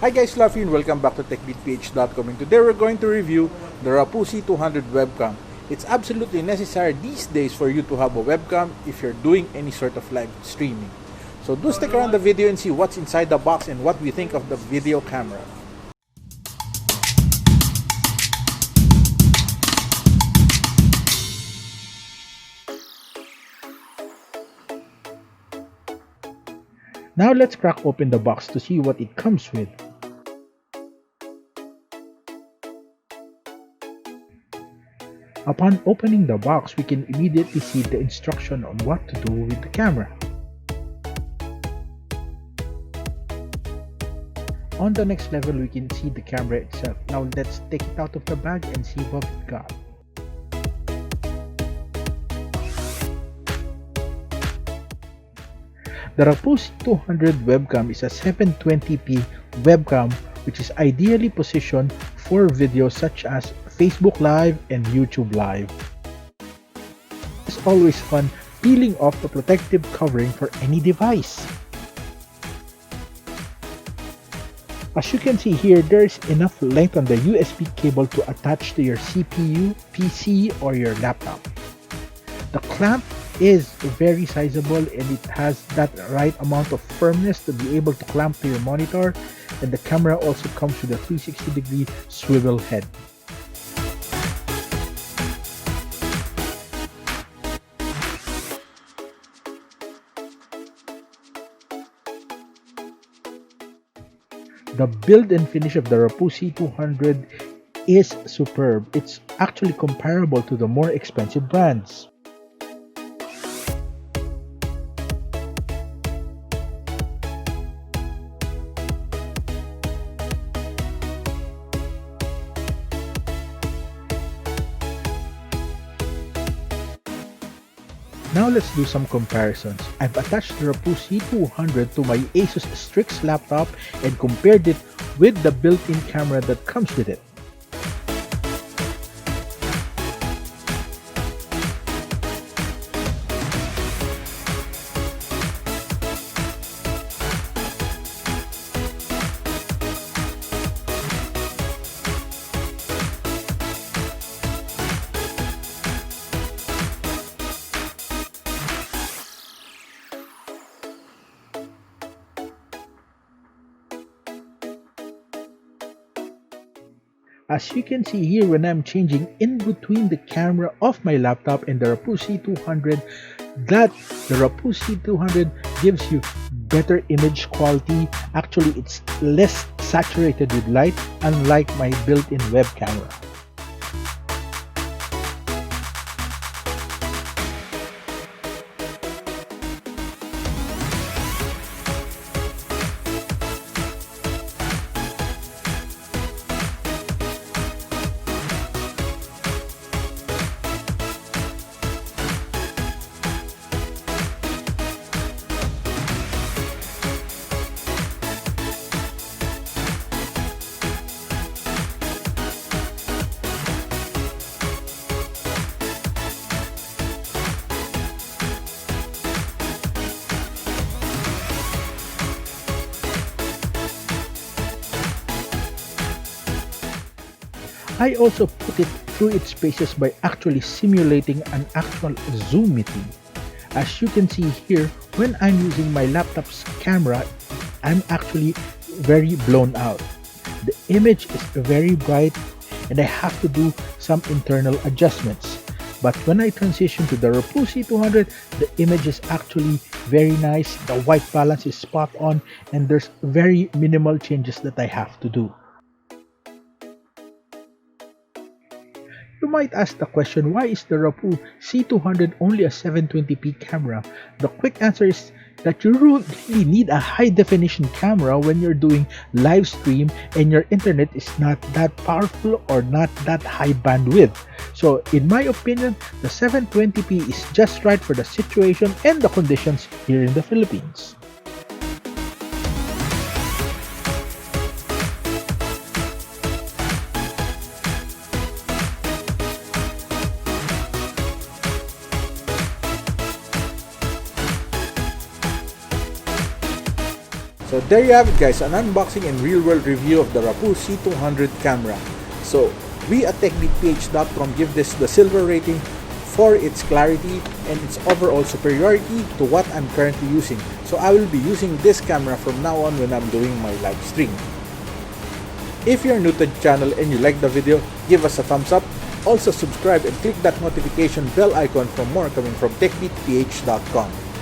Hi guys, Fluffy and welcome back to techbeatph.com, and today we're going to review the Rapoo C200 webcam. It's absolutely necessary these days for you to have a webcam if you're doing any sort of live streaming. So do stick around the video and see what's inside the box and what we think of the video camera. Now let's crack open the box to see what it comes with. Upon opening the box, we can immediately see the instruction on what to do with the camera. On the next level, we can see the camera itself. Now let's take it out of the bag and see what it got. The Rapoo C200 webcam is a 720p webcam which is ideally positioned for videos such as Facebook Live and YouTube Live. It's always fun peeling off the protective covering for any device. As you can see here, there's enough length on the USB cable to attach to your CPU, PC, or your laptop. The clamp is very sizable and it has that right amount of firmness to be able to clamp to your monitor, and the camera also comes with a 360-degree swivel head. The build and finish of the Rapoo C200 is superb. It's actually comparable to the more expensive brands. Now let's do some comparisons. I've attached the Rapoo C200 to my Asus Strix laptop and compared it with the built-in camera that comes with it. As you can see here, when I'm changing in between the camera of my laptop and the Rapoo C200, the Rapoo C200 gives you better image quality. Actually, it's less saturated with light, unlike my built-in web camera. I also put it through its paces by actually simulating an actual Zoom meeting. As you can see here, when I'm using my laptop's camera, I'm actually very blown out. The image is very bright and I have to do some internal adjustments. But when I transition to the Rapoo C200, the image is actually very nice, the white balance is spot on, and there's very minimal changes that I have to do. You might ask the question, why is the Rapoo C200 only a 720p camera? The quick answer is that you really need a high-definition camera when you're doing live stream and your internet is not that powerful or not that high bandwidth. So in my opinion, the 720p is just right for the situation and the conditions here in the Philippines. So there you have it guys, an unboxing and real-world review of the Rapoo C200 camera. So we at techbeatph.com give this the silver rating for its clarity and its overall superiority to what I'm currently using. So I will be using this camera from now on when I'm doing my live stream. If you're new to the channel and you like the video, give us a thumbs up. Also subscribe and click that notification bell icon for more coming from techbeatph.com.